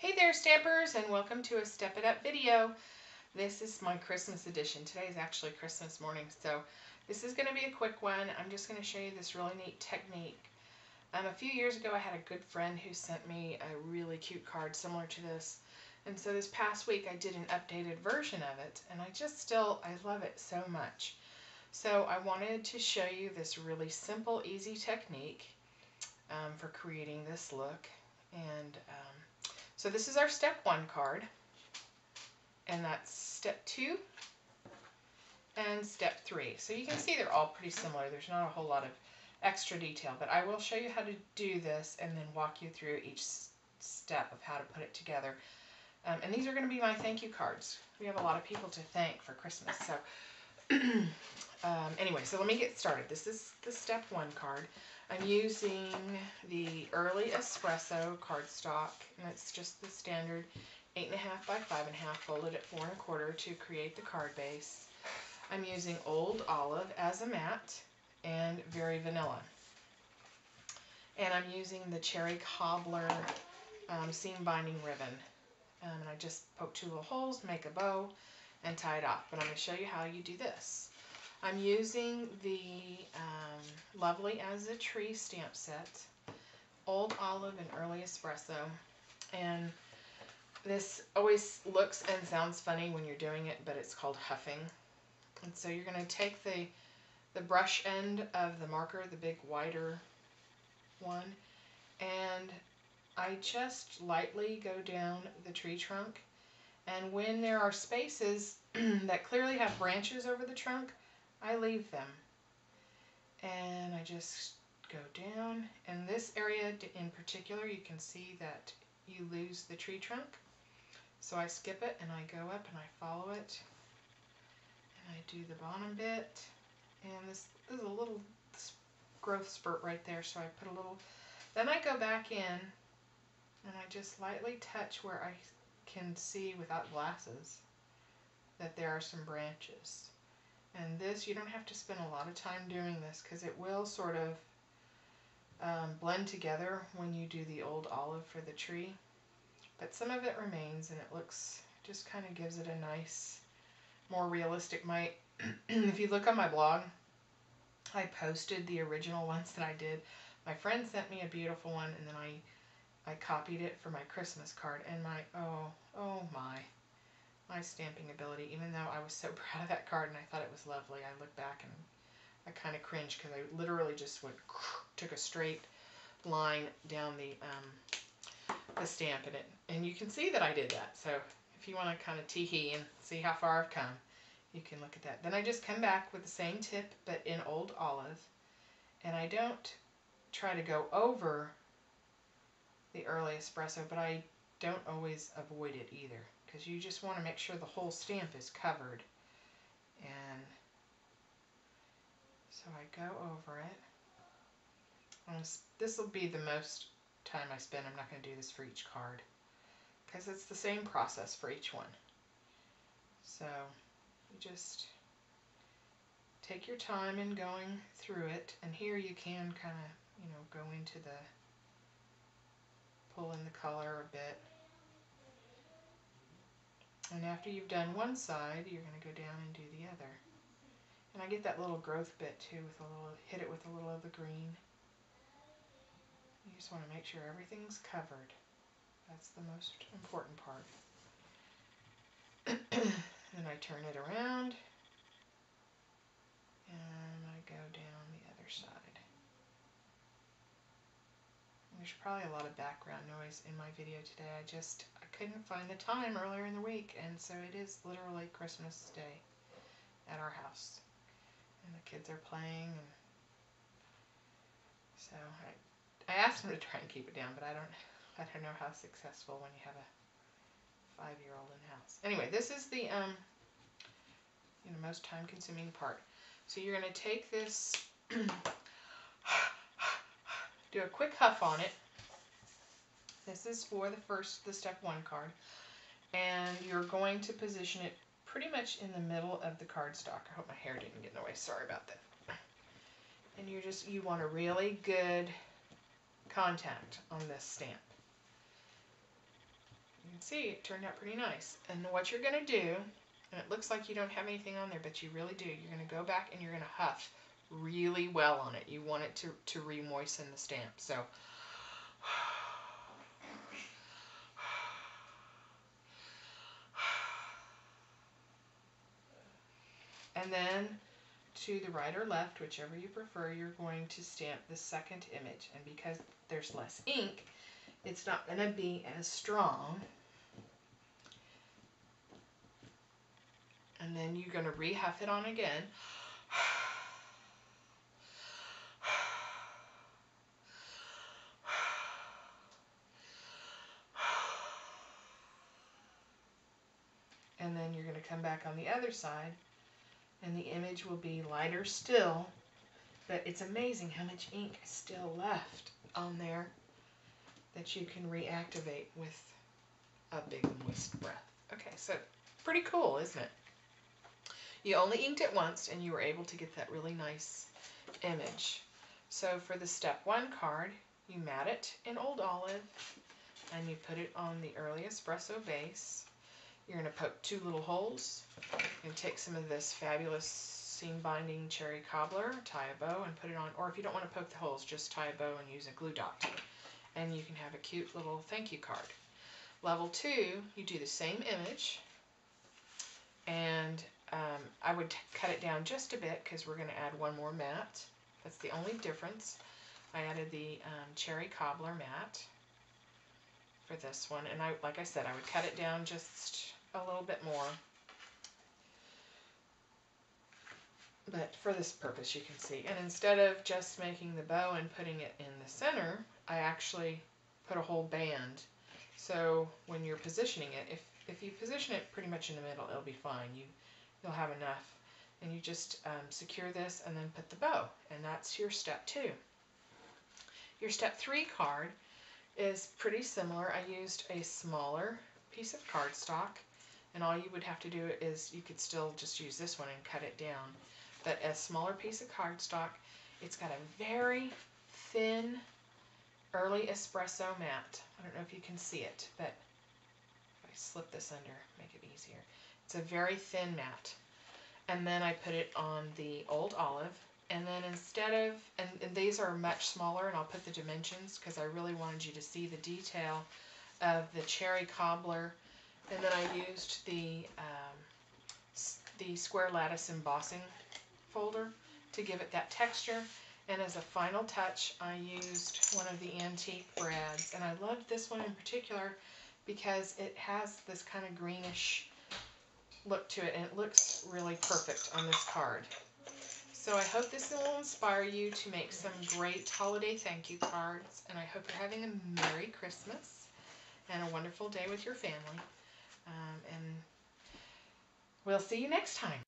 Hey there, Stampers, and welcome to a Step It Up video. This is my Christmas edition. Today is actually Christmas morning, so this is going to be a quick one. I'm just going to show you this really neat technique. A few years ago, I had a good friend who sent me a really cute card similar to this, and so this past week I did an updated version of it, and I love it so much. So I wanted to show you this really simple, easy technique for creating this look. And so this is our step 1 card, and that's step 2 and step 3. So you can see they're all pretty similar. There's not a whole lot of extra detail, but I will show you how to do this and then walk you through each step of how to put it together. And these are going to be my thank you cards. We have a lot of people to thank for Christmas. So anyway, so let me get started. This is the step 1 card. I'm using the Early Espresso cardstock, and it's just the standard 8.5 by 5.5 folded at 4 1/4 to create the card base. I'm using Old Olive as a mat and Very Vanilla. And I'm using the Cherry Cobbler seam binding ribbon. And I just poke 2 little holes, make a bow, and tie it off. But I'm going to show you how you do this. I'm using the Lovely as a Tree stamp set, Old Olive and Early Espresso, and this always looks and sounds funny when you're doing it, but it's called huffing. And so you're going to take the brush end of the marker, the big wider one, and I just lightly go down the tree trunk, and when there are spaces that clearly have branches over the trunk, I leave them, and I just go down. In this area in particular, you can see that you lose the tree trunk, so I skip it and I go up and I follow it, and I do the bottom bit, and this is a little growth spurt right there, so I put a little, then I go back in and I just lightly touch where I can see without glasses that there are some branches. And this, you don't have to spend a lot of time doing this because it will sort of blend together when you do the Old Olive for the tree. But some of it remains, and it looks, just kind of gives it a nice, more realistic, if you look on my blog, I posted the original ones that I did. My friend sent me a beautiful one, and then I copied it for my Christmas card, and my stamping ability, even though I was so proud of that card and I thought it was lovely, I look back and I kind of cringe because I literally just took a straight line down the stamp in it, and you can see that I did that. So if you want to kind of tee-hee and see how far I've come, you can look at that. Then I just come back with the same tip but in Old Olive, and I don't try to go over the Early Espresso, but I don't always avoid it either, because you just want to make sure the whole stamp is covered. And so I go over it. This will be the most time I spend. I'm not going to do this for each card because it's the same process for each one. So you just take your time in going through it, and here you can kind of, go into pull in the color a bit. And after you've done one side, you're going to go down and do the other. And I get that little growth bit too, with hit it with a little of the green. You just want to make sure everything's covered. That's the most important part. Then I turn it around, and I go down the other side. There's probably a lot of background noise in my video today. I couldn't find the time earlier in the week, and so it is literally Christmas Day at our house. And the kids are playing, and so I asked them to try and keep it down, but I don't know how successful when you have a 5-year-old in the house. Anyway, this is the most time-consuming part. So you're going to take this, do a quick huff on it. This is for the step 1 card, and you're going to position it pretty much in the middle of the cardstock. I hope my hair didn't get in the way. Sorry about that. And you want a really good contact on this stamp. You can see it turned out pretty nice. And what you're going to do, and it looks like you don't have anything on there, but you really do, you're going to go back and you're going to huff really well on it. You want it to re-moisten the stamp. So and then to the right or left, whichever you prefer, you're going to stamp the second image. And because there's less ink, it's not going to be as strong. And then you're going to re-huff it on again. And then you're going to come back on the other side, and the image will be lighter still, but it's amazing how much ink is still left on there that you can reactivate with a big moist breath. Okay, so pretty cool, isn't it? You only inked it once, and you were able to get that really nice image. So for the step 1 card, you mat it in Old Olive, and you put it on the Early Espresso base. You're going to poke 2 little holes. You're going to take some of this fabulous seam binding cherry cobbler, tie a bow, and put it on. Or if you don't want to poke the holes, just tie a bow and use a glue dot. And you can have a cute little thank you card. Level 2, you do the same image, and I would cut it down just a bit because we're going to add one more mat. That's the only difference. I added the cherry cobbler mat for this one, and like I said, I would cut it down just a little bit more. But for this purpose, you can see. And instead of just making the bow and putting it in the center, I actually put a whole band. So when you're positioning it, if you position it pretty much in the middle, it'll be fine. You'll have enough. And you just secure this and then put the bow. And that's your step 2. Your step 3 card is pretty similar. I used a smaller piece of cardstock, and all you would have to do is, you could still just use this one and cut it down. But a smaller piece of cardstock, it's got a very thin Early Espresso mat. I don't know if you can see it, but if I slip this under, make it easier. It's a very thin mat. And then I put it on the Old Olive, and then instead of, and these are much smaller, and I'll put the dimensions because I really wanted you to see the detail of the cherry cobbler. And then I used the square lattice embossing folder to give it that texture. And as a final touch, I used one of the antique brads, and I loved this one in particular because it has this kind of greenish look to it, and it looks really perfect on this card. So I hope this will inspire you to make some great holiday thank you cards, and I hope you're having a Merry Christmas and a wonderful day with your family. And we'll see you next time.